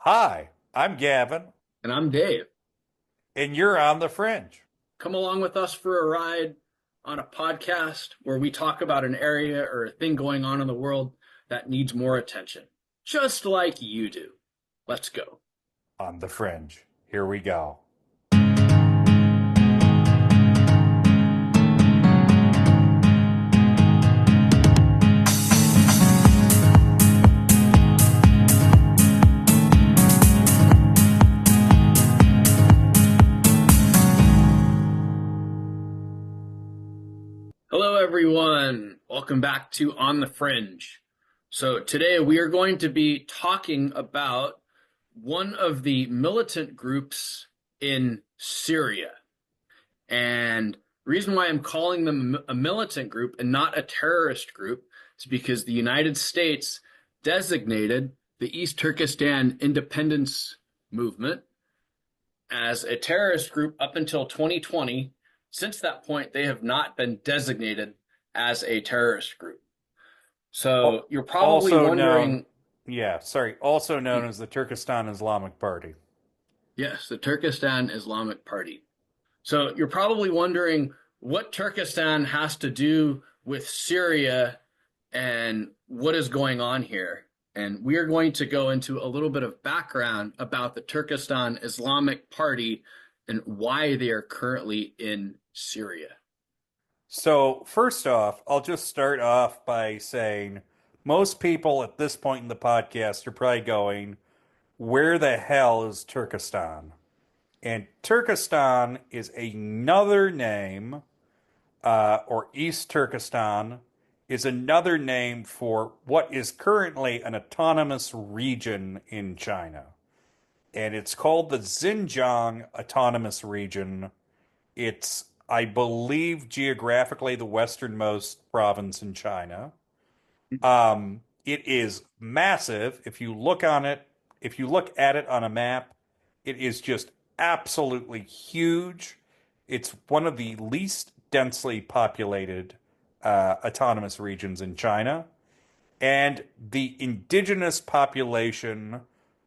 Hi, I'm Gavin, And I'm Dave. and you're on the fringe. Come along with us for a ride on a podcast where we talk about an area or a thing going on in the world that needs more attention, just like you do. Let's go. On the fringe. Here we go. Hello, everyone. Welcome back to On the Fringe. So, today we are going to be talking about one of the militant groups in Syria. And the reason why I'm calling them a militant group and not a terrorist group is because the United States designated the East Turkestan Independence Movement as a terrorist group up until 2020. Since that point, they have not been designated as a terrorist group. So you're probably Also known, wondering, also known as the Turkestan Islamic Party. yes, the Turkestan Islamic Party. So you're probably wondering what Turkestan has to do with Syria and what is going on here. And we are going to go into a little bit of background about the Turkestan Islamic Party and why they are currently in Syria. So, first off, I'll just start off by saying most people at this point in the podcast are probably going, where the hell is Turkestan? And Turkestan is another name, or East Turkestan is another name for what is currently an autonomous region in China. And it's called the Xinjiang Autonomous Region. It's, I believe, geographically the westernmost province in China. It is massive. If you look at it on a map, it is just absolutely huge. It's one of the least densely populated autonomous regions in China. And the indigenous population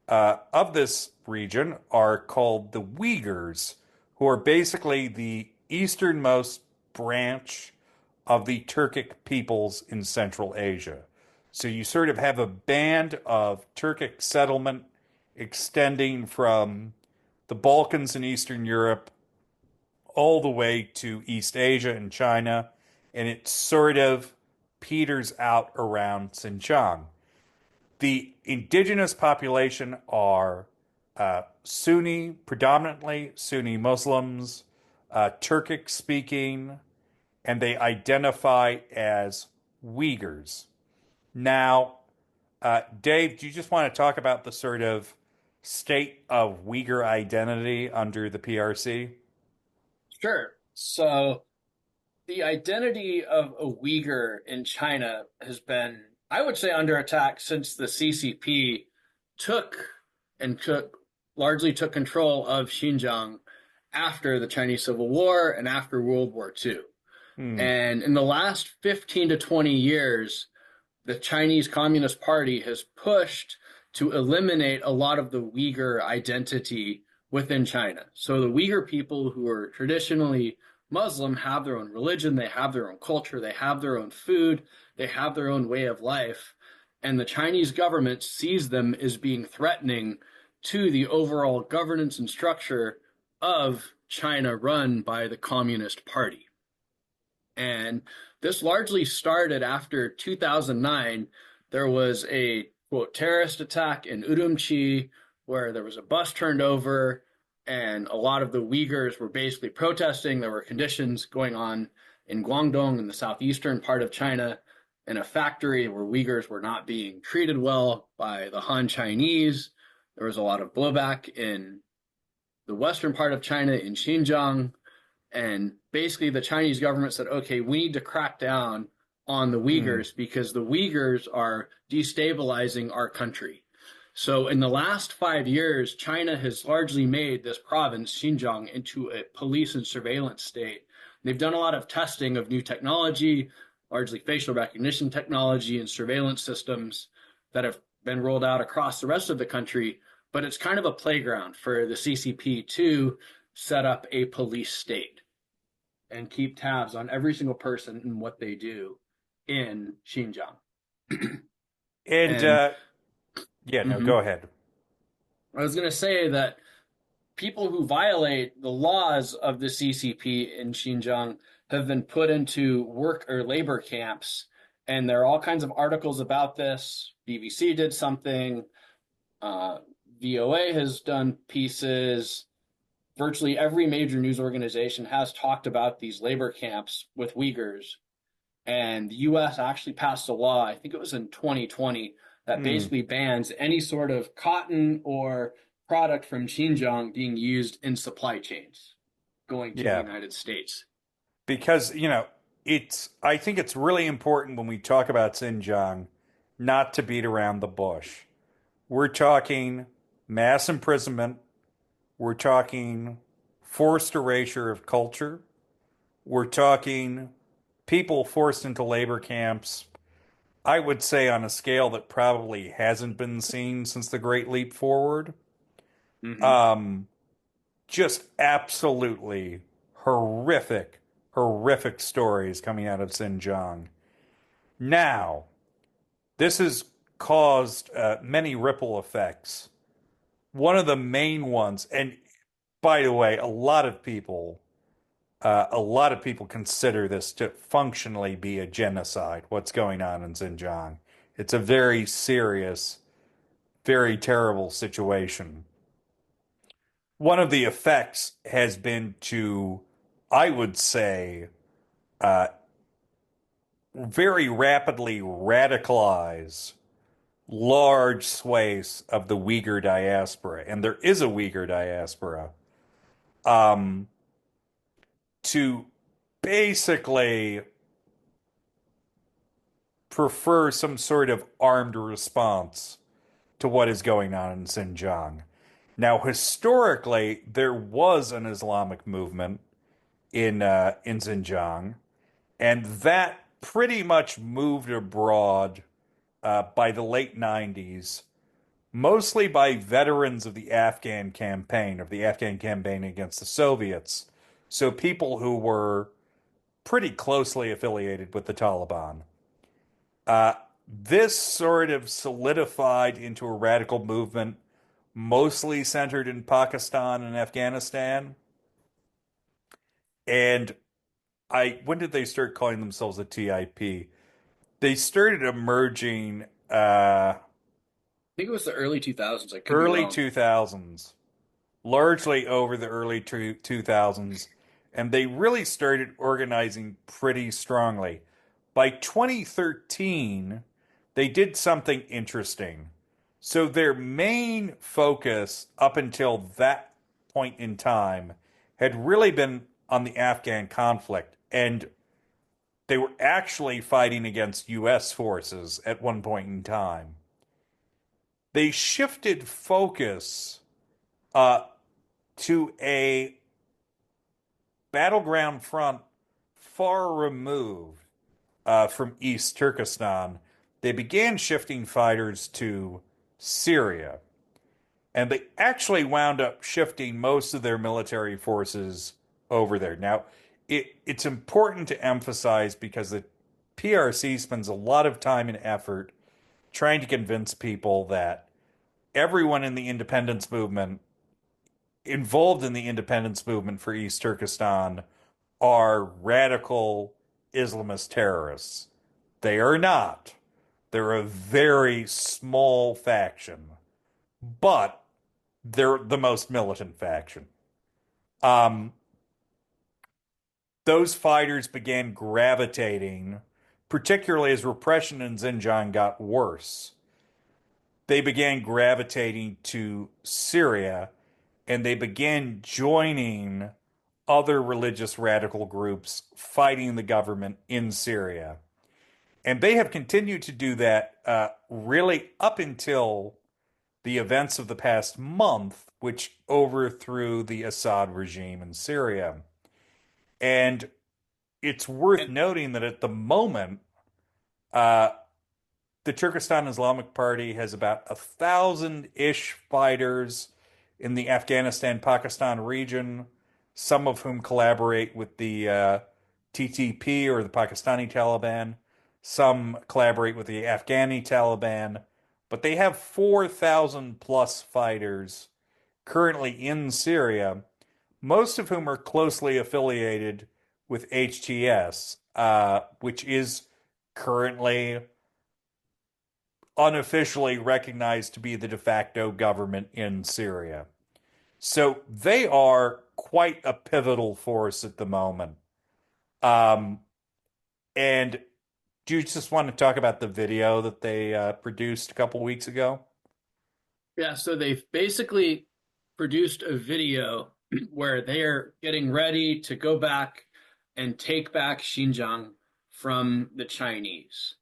of this region are called the Uyghurs, who are basically the easternmost branch of the Turkic peoples in Central Asia. So you sort of have a band of Turkic settlement extending from the Balkans and Eastern Europe all the way to East Asia and China, and it sort of peters out around Xinjiang. The indigenous population are Sunni, predominantly Sunni Muslims, Turkic speaking, and they identify as Uyghurs. Now, Dave, do you just want to talk about the sort of state of Uyghur identity under the PRC? Sure. So the identity of a Uyghur in China has been, I would say, under attack since the CCP took took largely took control of Xinjiang after the Chinese Civil War and after World War II. Hmm. And in the last 15 to 20 years, the Chinese Communist Party has pushed to eliminate a lot of the Uyghur identity within China. So the Uyghur people who are traditionally Muslim have their own religion, they have their own culture, they have their own food, they have their own way of life. And the Chinese government sees them as being threatening to the overall governance and structure of China run by the Communist Party. And this largely started after 2009. There was a quote terrorist attack in Urumqi where there was a bus turned over and a lot of the Uyghurs were basically protesting. There were conditions going on in Guangdong in the southeastern part of China in a factory where Uyghurs were not being treated well by the Han Chinese. There was a lot of blowback in the western part of China in Xinjiang, and basically, the Chinese government said, okay, we need to crack down on the Hmm. Uyghurs because the Uyghurs are destabilizing our country. So, in the last 5 years, China has largely made this province, Xinjiang, into a police and surveillance state. They've done a lot of testing of new technology, largely facial recognition technology and surveillance systems that have been rolled out across the rest of the country. but it's kind of a playground for the CCP to set up a police state and keep tabs on every single person and what they do in Xinjiang. And And yeah, no, mhm, go ahead. I was going to say that people who violate the laws of the CCP in Xinjiang have been put into work or labor camps. And there are all kinds of articles about this. BBC did something, uh, VOA has done pieces. Virtually every major news organization has talked about these labor camps with Uyghurs. And the US actually passed a law, I think it was in 2020, that Hmm. basically bans any sort of cotton or product from Xinjiang being used in supply chains going to the Yeah, United States. because I think it's really important when we talk about Xinjiang not to beat around the bush. We're talking mass imprisonment. We're talking forced erasure of culture. We're talking people forced into labor camps. I would say on a scale that probably hasn't been seen since the Great Leap Forward. Mm-hmm. Um, just absolutely horrific, horrific stories coming out of Xinjiang. Now, this has caused many ripple effects. One of the main ones, and by the way, a lot of people consider this to functionally be a genocide, what's going on in Xinjiang. It's a very serious, very terrible situation. One of the effects has been to, I would say, uh, very rapidly radicalize large swathes of the Uyghur diaspora, and there is a Uyghur diaspora, um, to basically prefer some sort of armed response to what is going on in Xinjiang. Now, historically, there was an Islamic movement in Xinjiang, and that pretty much moved abroad by the late 90s, mostly by veterans of the Afghan campaign against the Soviets. So people who were pretty closely affiliated with the Taliban. Uh, this sort of solidified into a radical movement, mostly centered in Pakistan and Afghanistan. And when did they start calling themselves a TIP? They started emerging I think it was the early 2000s. I could be early wrong. 2000s, largely over the early 2000s, and they really started organizing pretty strongly. By 2013, they did something interesting. So their main focus up until that point in time had really been on the Afghan conflict, and they were actually fighting against US forces at one point in time. They shifted focus uh, to a battleground front far removed from East Turkestan. They began shifting fighters to Syria, and they actually wound up shifting most of their military forces over there. Now, it's important to emphasize because the PRC spends a lot of time and effort trying to convince people that everyone in the independence movement involved in the independence movement for East Turkestan are radical Islamist terrorists. They are not. They're a very small faction, but they're the most militant faction. Um, those fighters began gravitating, particularly as repression in Xinjiang got worse. They began gravitating to Syria and they began joining other religious radical groups fighting the government in Syria. And they have continued to do that really up until the events of the past month, which overthrew the Assad regime in Syria. And it's worth And noting that at the moment, uh, the Turkestan Islamic Party has about 1,000-ish fighters in the Afghanistan-Pakistan region, some of whom collaborate with the TTP or the Pakistani Taliban. Some collaborate with the Afghani Taliban, but they have 4,000 plus fighters currently in Syria, most of whom are closely affiliated with HTS, which is currently unofficially recognized to be the de facto government in Syria. So they are quite a pivotal force at the moment. Um, and do you just want to talk about the video that they produced a couple weeks ago? Yeah, so they've basically produced a video where they're getting ready to go back and take back Xinjiang from the Chinese.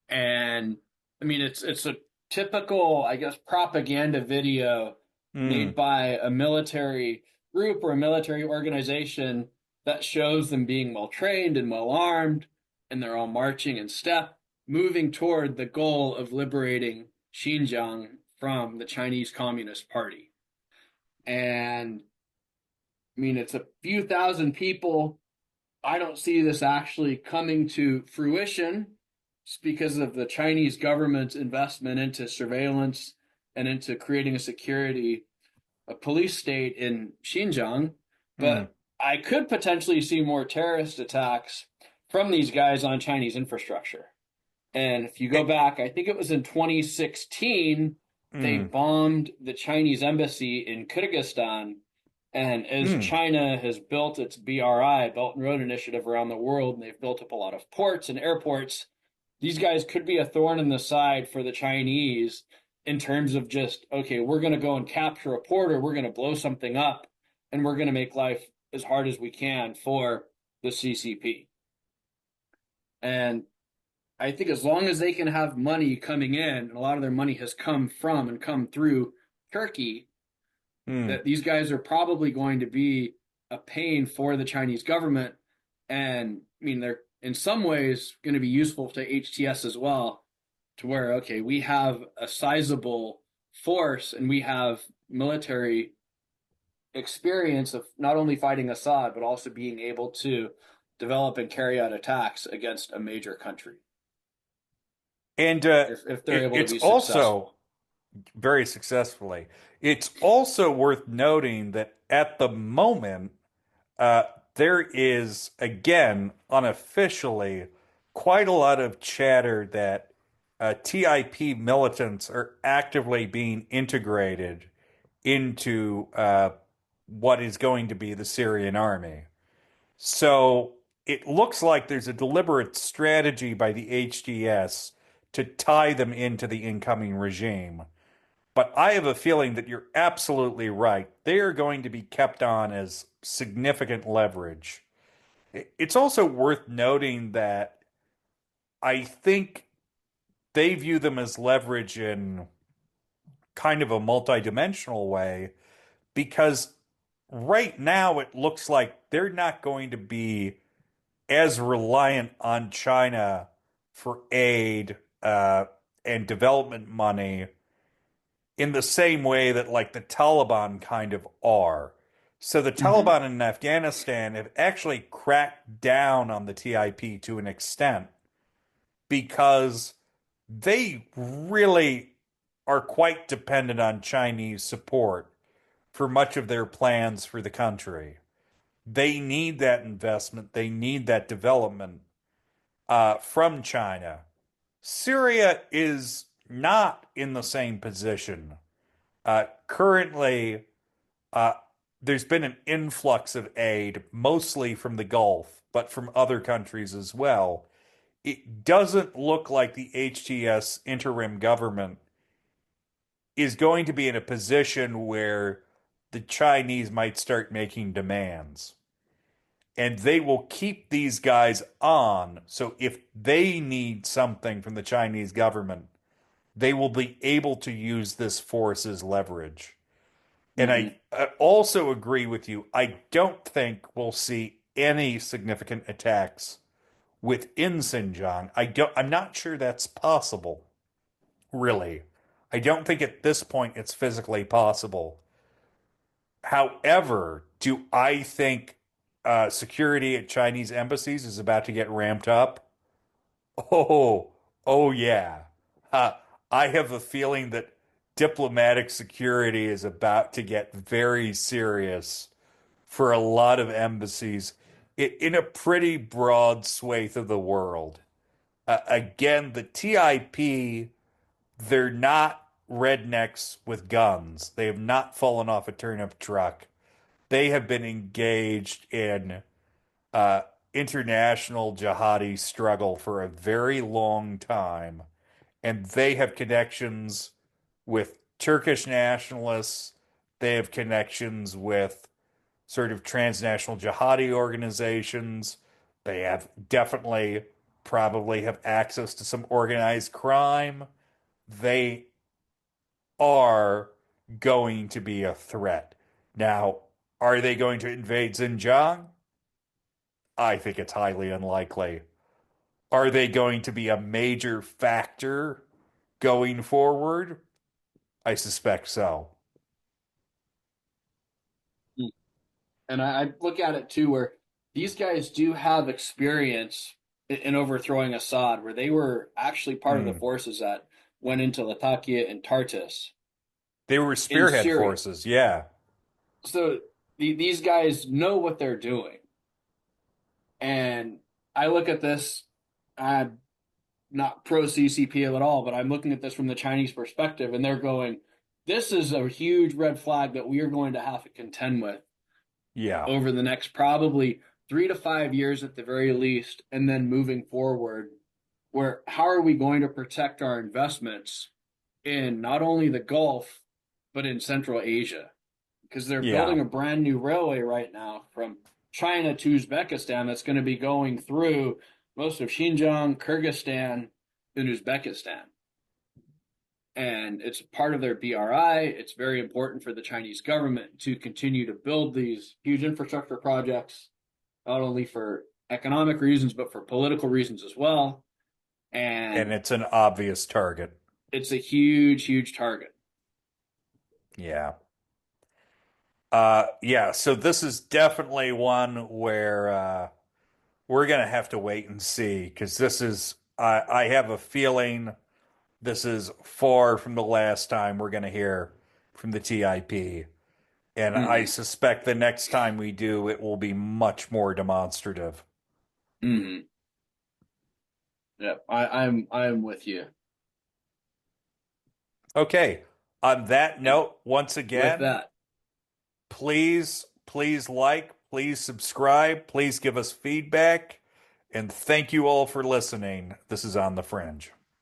And I mean, it's a typical, I guess, propaganda video made Hmm. by a military group or a military organization that shows them being well trained and well armed, and they're all marching in step, moving toward the goal of liberating Xinjiang from the Chinese Communist Party. And I mean, it's a few thousand people. I don't see this actually coming to fruition. It's because of the Chinese government's investment into surveillance and into creating a police state in Xinjiang. Hmm. But I could potentially see more terrorist attacks from these guys on Chinese infrastructure. And if you go Eh, back, I think it was in 2016, they hmm. bombed the Chinese embassy in Kyrgyzstan. And as Hmm. China has built its BRI, Belt and Road Initiative, around the world, and they've built up a lot of ports and airports, these guys could be a thorn in the side for the Chinese in terms of just, okay, we're going to go and capture a port or we're going to blow something up and we're going to make life as hard as we can for the CCP. And I think as long as they can have money coming in, and a lot of their money has come from and come through Turkey, Hmm. that these guys are probably going to be a pain for the Chinese government. And I mean, they're in some ways going to be useful to HTS as well, to where, okay, we have a sizable force and we have military experience of not only fighting Assad, but also being able to develop and carry out attacks against a major country And if they're able to it's be also successful. very successfully. It's also worth noting that at the moment, uh, there is, again, unofficially, quite a lot of chatter that TIP militants are actively being integrated into what is going to be the Syrian army. So it looks like there's a deliberate strategy by the HDS to tie them into the incoming regime. But I have a feeling that you're absolutely right. They are going to be kept on as significant leverage. It's also worth noting that I think they view them as leverage in kind of a multidimensional way because right now it looks like they're not going to be as reliant on China for aid and development money in the same way that like the Taliban kind of are. So the Mm-hmm. Taliban in Afghanistan have actually cracked down on the TIP to an extent because they really are quite dependent on Chinese support for much of their plans for the country. They need that investment, they need that development from China. Syria is not in the same position. Currently, uh, there's been an influx of aid, mostly from the Gulf, but from other countries as well. It doesn't look like the HTS interim government is going to be in a position where the Chinese might start making demands. And they will keep these guys on. So if they need something from the Chinese government, they will be able to use this force as leverage. And Mm-hmm. I also agree with you. I don't think we'll see any significant attacks within Xinjiang. I'm not sure that's possible, really. I don't think at this point it's physically possible. However, do I think security at Chinese embassies is about to get ramped up? Oh, oh yeah. Uh, I have a feeling that diplomatic security is about to get very serious for a lot of embassies in a pretty broad swathe of the world. Again, the TIP, they're not rednecks with guns. They have not fallen off a turnip truck. They have been engaged in uh, international jihadi struggle for a very long time, and they have connections with Turkish nationalists. They have connections with sort of transnational jihadi organizations. They have definitely probably have access to some organized crime. They are going to be a threat. Now, are they going to invade Xinjiang? I think it's highly unlikely. Are they going to be a major factor going forward? I suspect so. And I look at it too, where these guys do have experience in overthrowing Assad, where they were actually part of the Hmm. forces that went into Latakia and Tartus They were in spearhead Syria. forces, yeah. So these guys know what they're doing. And I look at this, I'm not pro CCP at all, but I'm looking at this from the Chinese perspective, and they're going, this is a huge red flag that we are going to have to contend with Yeah. over the next probably 3 to 5 years at the very least, and then moving forward, where how are we going to protect our investments in not only the Gulf, but in Central Asia? Because they're Yeah. building a brand new railway right now from China to Uzbekistan that's going to be going through most of Xinjiang, Kyrgyzstan, and Uzbekistan. And it's part of their BRI. It's very important for the Chinese government to continue to build these huge infrastructure projects, not only for economic reasons, but for political reasons as well. And And it's an obvious target. it's a huge, huge target. Yeah. Yeah, so this is definitely one where we're gonna have to wait and see because this is I have a feeling this is far from the last time we're gonna hear from the TIP. And I Mm-hmm. suspect the next time we do, it will be much more demonstrative. Mm-hmm. Yep, I'm with you. Okay. On that And note, once with again, that, please like, please subscribe, please give us feedback, and thank you all for listening. This is On the Fringe.